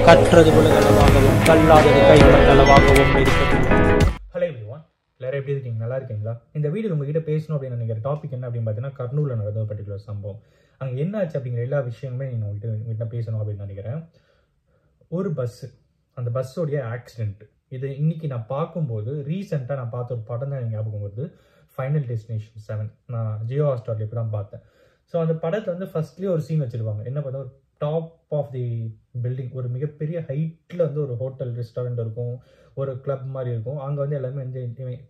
கற்றது உலகளவாகவும் கல்லாதது கைமண்டளவாகவும் இருக்கிறது. Hello everyone, எல்லாரும் எப்படி இருக்கீங்க? நல்லா இருக்கீங்களா? இந்த வீடியோ உங்ககிட்ட பேசணும் அப்படின்னு நினைக்கிற டாபிக் என்ன அப்படின்னு பார்த்தீங்கன்னா, கர்னூலில் நடந்த ஒரு பர்டிகுலர் சம்பவம். அங்கே என்ன ஆச்சு அப்படிங்கிற எல்லா விஷயங்களுமே நீங்கள் உங்ககிட்ட பேசணும் அப்படின்னு நினைக்கிறேன். ஒரு பஸ்ஸு, அந்த பஸ்ஸோடைய ஆக்சிடென்ட். இது இன்னைக்கு நான் பார்க்கும்போது ரீசெண்டாக நான் பார்த்த ஒரு படம் தான் ஞாபகம் வருது, ஃபைனல் டெஸ்டினேஷன் 7. நான் ஜியோ ஹாட்ஸ்டாரில் இப்போ தான் பார்த்தேன். ஸோ அந்த படத்தில் வந்து ஃபர்ஸ்ட்லேயே ஒரு சீன் வச்சுருப்பாங்க. என்ன பார்த்தா ஒரு டாப் ஆஃப் தி பில்டிங், ஒரு மிகப்பெரிய ஹைட்டில் வந்து ஒரு ஹோட்டல் ரெஸ்டாரண்ட் இருக்கும், ஒரு கிளப் மாதிரி இருக்கும். அங்கே வந்து எல்லாருமே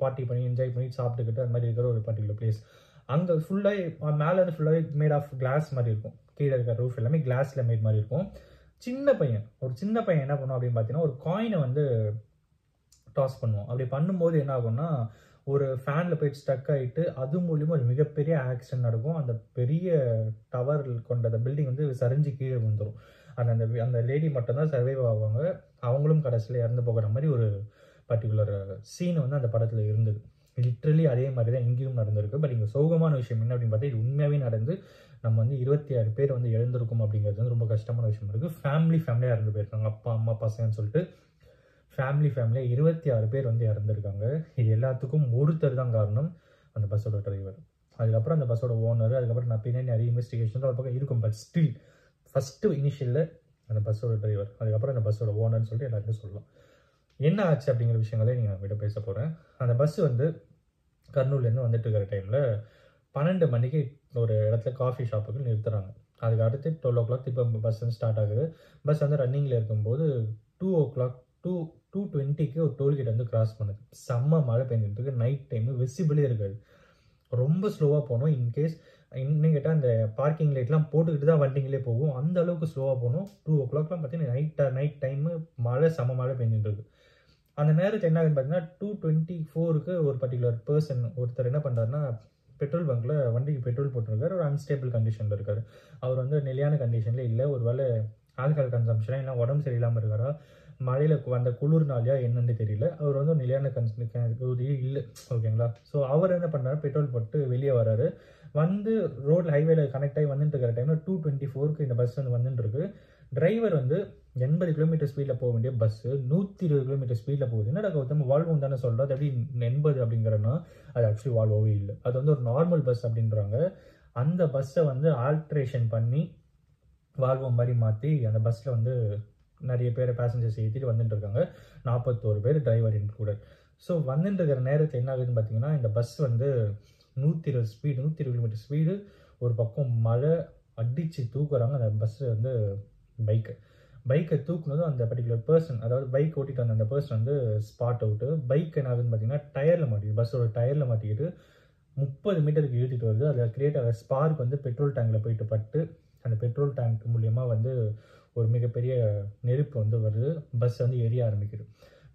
பார்ட்டி பண்ணி என்ஜாய் பண்ணி சாப்பிட்டுக்கிட்டு அந்த மாதிரி இருக்கிற ஒரு பர்டிகுலர் பிளேஸ். அங்கே ஃபுல்லாக மேலே வந்து ஃபுல்லாகவே மேட் ஆஃப் கிளாஸ் மாதிரி இருக்கும். கீழே இருக்கிற ரூஃப் எல்லாமே கிளாஸில் மேட் மாதிரி இருக்கும். ஒரு சின்ன பையன் என்ன பண்ணுவோம் அப்படின்னு பார்த்தீங்கன்னா, ஒரு காயினை வந்து டாஸ் பண்ணுவோம். அப்படி பண்ணும்போது என்ன ஆகும்னா, ஒரு ஃபேனில் போயிட்டு ஸ்டக் ஆகிட்டு அது மூலியமாக ஒரு மிகப்பெரிய ஆக்சிடென்ட் நடக்கும். அந்த பெரிய டவர் கொண்ட அந்த பில்டிங் வந்து சரிஞ்சு கீழே வந்துடும். அந்த லேடி மட்டும்தான் சர்வைவ் ஆவாங்க. அவங்களும் கடைசியில் இறந்து போகிற மாதிரி ஒரு பர்டிகுலர் சீன் வந்து அந்த படத்தில் இருந்தது. லிட்ரலி அதே மாதிரி தான் இங்கேயும் நடந்திருக்கு. பட் இங்கே சோகமான விஷயம் என்ன அப்படின்னு பார்த்தா, இது உண்மையாகவே நடந்து நம்ம வந்து 26 பேர் வந்து இழந்திருக்கும் அப்படிங்கிறது வந்து ரொம்ப கஷ்டமான விஷயம் இருக்குது. ஃபேமிலியாக இறந்து போயிருக்காங்க. அப்பா அம்மா பசங்கன்னு சொல்லிட்டு ஃபேமிலியாக 26 பேர் வந்து இறந்துருக்காங்க. இது எல்லாத்துக்கும் ஒருத்தர் தான் காரணம், அந்த பஸ்ஸோட டிரைவர். அதுக்கப்புறம் அந்த பஸ்ஸோட ஓனர், அதுக்கப்புறம் நான் பின்னாடி நிறைய இன்வெஸ்டிகேஷன் ஒரு பக்கம் இருக்கும். பட் ஸ்டில் ஃபஸ்ட்டு இனிஷியலில் அந்த பஸ்ஸோட டிரைவர், அதுக்கப்புறம் அந்த பஸ்ஸோட ஓனர்னு சொல்லிட்டு எல்லாருமே சொல்லலாம். என்ன ஆச்சு அப்படிங்கிற விஷயங்களே நீங்கள் கிட்ட பேச போகிறேன். அந்த பஸ் வந்து கர்னூல்லேருந்து வந்துட்டு இருக்கிற டைமில் 12 மணிக்கு ஒரு இடத்துல காஃபி ஷாப்புக்கு நிறுத்துறாங்க. அதுக்கு அடுத்து 12 o'clock இப்போ பஸ் வந்து ஸ்டார்ட் ஆகுது. பஸ் வந்து ரன்னிங்கில் இருக்கும்போது 2 o'clock 2:20க்கு ஒரு டோல்கேட் வந்து கிராஸ் பண்ணுது. செம்ம மழை பெஞ்சிட்டு இருக்கு. நைட் டைமு விசிபிளே இருக்காது. ரொம்ப ஸ்லோவாக போகணும். இன்கேஸ் இன்னும் கேட்டால் அந்த பார்க்கிங் லைட்லாம் போட்டுக்கிட்டு தான் வண்டிங்களே போகும். அந்த அளவுக்கு ஸ்லோவாக போகணும். 2 o'clockலாம் பார்த்தீங்கன்னா நைட் டைமு செம்ம மழை பெஞ்சிட்டு இருக்கு. அந்த நேரத்தில் என்ன ஆகுதுன்னு பார்த்தீங்கன்னா, 2:24க்கு ஒரு பர்டிகுலர் பர்சன் ஒருத்தர் என்ன பண்ணுறாருன்னா, பெட்ரோல் பங்க்கில் வண்டிக்கு பெட்ரோல் போட்டுருக்காரு. ஒரு அன்ஸ்டேபிள் கண்டிஷனில் இருக்கார். அவர் வந்து நிலையான கண்டிஷனில் இல்லை. ஒரு வேளை ஆல்கஹால் கன்சம்ஷனாக இல்லை உடம்பு சரியில்லாமல் இருக்காரா, மழையில் வந்த குளிர்னாலையா என்னன்னு தெரியல. அவர் வந்து ஒரு நிலையான இல்லை. ஓகேங்களா? ஸோ அவர் என்ன பண்ணுறாரு, பெட்ரோல் போட்டு வெளியே வராரு. வந்து ரோடு ஹைவேல கனெக்ட் ஆகி வந்துட்டு இருக்கிற டைமில் 2:24க்கு இந்த பஸ் வந்து வந்துட்டு இருக்கு. டிரைவர் வந்து 80 கிலோமீட்டர் ஸ்பீடில் போக வேண்டிய பஸ்ஸு 120 கிலோமீட்டர் ஸ்பீடில் போகுது. என்னடா கௌதம் வால்வோம் தானே சொல்கிறது, அப்படி 80 அப்படிங்கிறன்னா அது ஆக்சுவலி வால்வோவே இல்லை. அது வந்து ஒரு நார்மல் பஸ் அப்படின்றாங்க. அந்த பஸ்ஸை வந்து ஆல்ட்ரேஷன் பண்ணி வால்வோ மாதிரி மாற்றி அந்த பஸ்ஸில் வந்து நிறைய பேரை பேசஞ்சர்ஸ் ஏற்றிட்டு வந்துட்டு இருக்காங்க. 41 பேர் டிரைவர் இன்க்ளூடட். ஸோ வந்துட்டு இருக்கிற நேரத்தில் என்ன ஆகுதுன்னு பார்த்தீங்கன்னா, இந்த பஸ் வந்து 120 கிலோமீட்டர் ஸ்பீடு. ஒரு பக்கம் மழை அடித்து தூக்குறாங்க. அந்த பஸ்ஸு வந்து பைக்கை தூக்குனதும் அந்த பர்டிகுலர் பர்சன், அதாவது பைக் ஓட்டிட்டு வந்த அந்த பர்சன் வந்து ஸ்பாட் அவுட்டு. பைக் என்ன ஆகுதுன்னு பார்த்தீங்கன்னா, டயரில் மாட்டிக்கிது. பஸ்ஸோட டயரில் மாட்டிக்கிட்டு 30 மீட்டருக்கு இழுத்துட்டு வருது. அதில் கிரியேட் ஆகிற ஸ்பார்க் வந்து பெட்ரோல் டேங்கில் போயிட்டு பட்டு அந்த பெட்ரோல் டேங்க் மூலியமாக வந்து ஒரு மிகப்பெரிய நெருப்பு வந்து வருது. பஸ் வந்து எரிய ஆரம்பிக்குது.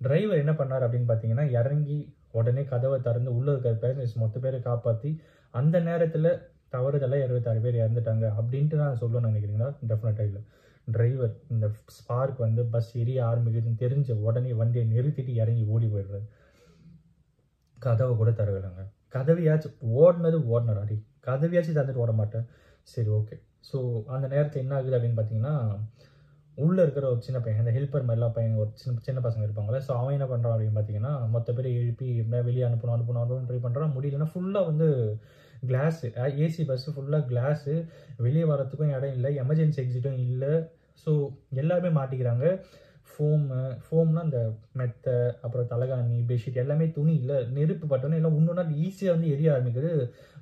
டிரைவர் என்ன பண்ணார் அப்படின்னு பார்த்தீங்கன்னா, இறங்கி உடனே கதவை திறந்து உள்ளே இருக்கிற பேசஞ்சர்ஸ் மொத்த பேரை காப்பாற்றி, அந்த நேரத்தில் தவறுதலாக 26 பேர் இறந்துட்டாங்க அப்படின்ட்டு நான் சொல்லணும்னு நினைக்கிறீங்களா? டெஃபினட்டாக இல்லை. டிரைவர் இந்த ஸ்பார்க் வந்து பஸ் எரிய ஆரம்பிக்குதுன்னு தெரிஞ்ச உடனே வண்டியை நிறுத்திட்டு இறங்கி ஓடி போயிடுறாரு. கதவை கூட தரவில்லைங்க. கதவையாச்சும் ஓடினடாடி, கதவையாச்சும் தந்துட்டு ஓட மாட்டேன். சரி, ஓகே. ஸோ அந்த நேரத்தில் என்ன ஆகுது அப்படின்னு பார்த்தீங்கன்னா, உள்ளே இருக்கிற ஒரு சின்ன பையன், அந்த ஹெல்ப்பர் மாதிரிலாம் பையன், ஒரு சின்ன பசங்க இருப்பாங்களே, ஸோ அவன் என்ன பண்ணுறான் அப்படின்னு பார்த்தீங்கன்னா, மொத்த பேரை எழுப்பி வெளியே அனுப்பணும் ட்ரை பண்ணுறான். முடியலன்னா ஃபுல்லாக வந்து கிளாஸு, ஏசி பஸ்ஸு ஃபுல்லாக கிளாஸு, வெளியே வரத்துக்கும் இடம் இல்லை, எமர்ஜென்சி எக்ஸிட்டும் இல்லை. ஸோ எல்லாருமே மாட்டிக்கிறாங்க. ஃபோம்னா அந்த மெத்தை, அப்புறம் தலகாணி, பெட்ஷீட் எல்லாமே துணி இல்லை. நெருப்பு பட்டோன்னே எல்லாம் ஒன்றுனா ஈஸியாக வந்து எரிய ஆரம்பிக்குது.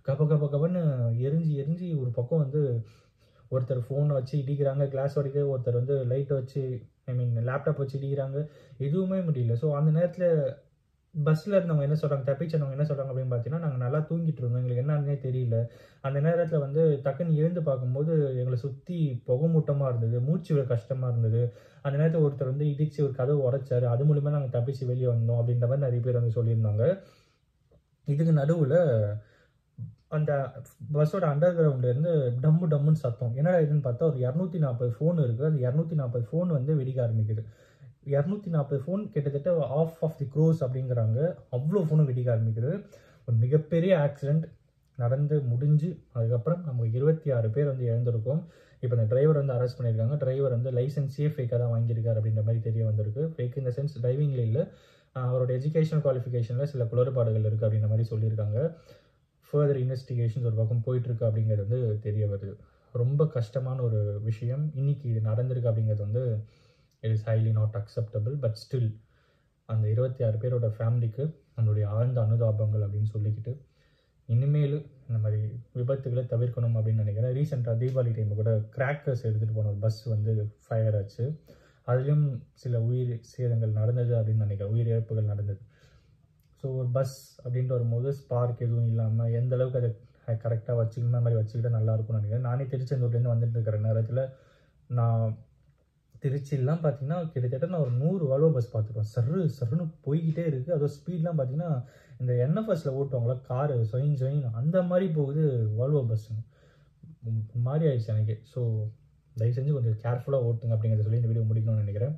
கபன்னு எரிஞ்சு ஒரு பக்கம் வந்து ஒருத்தர் ஃபோனை வச்சு இடிக்கிறாங்க, கிளாஸ் வரைக்கும். ஒருத்தர் வந்து லைட்டை வச்சு லேப்டாப் வச்சு இடிக்கிறாங்க. எதுவுமே முடியல. ஸோ அந்த நேரத்தில் பஸ்ஸில் இருந்தவங்க என்ன சொல்கிறாங்க, தப்பிச்சவங்க என்ன சொல்கிறாங்க அப்படின்னு பார்த்தீங்கன்னா, நாங்கள் நல்லா தூங்கிட்டு இருந்தோம், எங்களுக்கு என்னன்னே தெரியல. அந்த நேரத்தில் வந்து டக்குன்னு எழுந்து பார்க்கும்போது எங்களை சுற்றி புகைமூட்டமாக இருந்தது, மூச்சு விட கஷ்டமாக இருந்தது. அந்த நேரத்தில் ஒருத்தர் வந்து இடித்து ஒரு கதவு உடைச்சாரு, அது மூலிமா நாங்கள் தப்பிச்சு வெளியே வந்தோம் அப்படின்ற மாதிரி நிறைய பேர் வந்து சொல்லியிருந்தாங்க. இதுக்கு நடுவில் அந்த பஸ்ஸோட அண்டர் கிரவுண்ட்லேருந்து டம்முன்னு சத்தம். என்னடா இதுன்னு பார்த்தா ஒரு 240 ஃபோன் இருக்குது. அந்த 240 ஃபோன் வந்து வெடிக்க ஆரம்பிக்குது. 240 ஃபோன் கிட்டத்தட்ட ஆஃப் தி க்ரோஸ் அப்படிங்கிறாங்க. அவ்வளோ ஃபோனும் வெடிக்க ஆரம்பிக்குது. ஒரு மிகப்பெரிய ஆக்சிடெண்ட். நடந்து முடிஞ்சு அதுக்கப்புறம் நம்ம 26 பேர் வந்து இழந்திருக்கோம். இப்போ இந்த டிரைவர் வந்து அரெஸ்ட் பண்ணியிருக்காங்க. டிரைவர் வந்து லைசன்ஸே ஃபேக்காக தான் வாங்கியிருக்காரு அப்படின்ற மாதிரி தெரிய வந்திருக்கு. ஃபேக் இந்த சென்ஸ் டிரைவிங்கில் இல்லை, அவரோட எஜுகேஷன் குவாலிஃபிகேஷனில் சில குளறுபாடுகள் இருக்குது அப்படின்ற மாதிரி சொல்லியிருக்காங்க. ஃபர்தர் இன்வெஸ்டிகேஷன்ஸ் ஒரு பக்கம் போயிட்டுருக்கு அப்படிங்கிறது வந்து தெரிய வருது. ரொம்ப கஷ்டமான ஒரு விஷயம் இன்னைக்கு இது நடந்திருக்கு அப்படிங்கிறது வந்து it is highly not acceptable. But still அந்த 26 பேரோட ஃபேமிலிக்கு நம்மளுடைய ஆழ்ந்த அனுதாபங்கள் அப்படின்னு சொல்லிக்கிட்டு இனிமேல் இந்த மாதிரி விபத்துகளை தவிர்க்கணும் அப்படின்னு நினைக்கிறேன். ரீசெண்டாக தீபாவளி டைமில் கூட கிராக்கர்ஸ் எடுத்துகிட்டு போன ஒரு பஸ் வந்து ஃபயர் ஆச்சு. அதுலேயும் சில உயிர் சேதங்கள் நடந்தது அப்படின்னு நினைக்கிறேன், உயிர் இழப்புகள் நடந்தது. ஸோ ஒரு பஸ் அப்படின்ட்டு வரும்போது ஸ்பார்க் எதுவும் இல்லாமல் எந்த அளவுக்கு அதை கரெக்டாக வச்சுக்கணும் அந்த மாதிரி வச்சுக்கிட்டால் நல்லாயிருக்கும்னு நினைக்கிறேன். நானே திருச்செந்தூர்லேருந்து வந்துட்டு இருக்கிற நேரத்தில் நான் திருச்சிலாம் பார்த்தீங்கன்னா கிட்டத்தட்ட நான் ஒரு 100 வால்வோ பஸ் பார்த்துருவேன். சருன்னு போய்கிட்டே இருக்குது. அதோட ஸ்பீட்லாம் பார்த்தீங்கன்னா இந்த என்எஃப்எஸில் ஓட்டுவாங்களா காரு சொயின் அந்த மாதிரி போகுது வால்வோ பஸ்ஸுங்க. மாதிரி ஆயிடுச்சு எனக்கு. ஸோ தயவு செஞ்சு கொஞ்சம் கேர்ஃபுல்லாக ஓட்டுங்க அப்படிங்கிறத சொல்லி இந்த வீடியோ முடிக்கணும்னு நினைக்கிறேன்.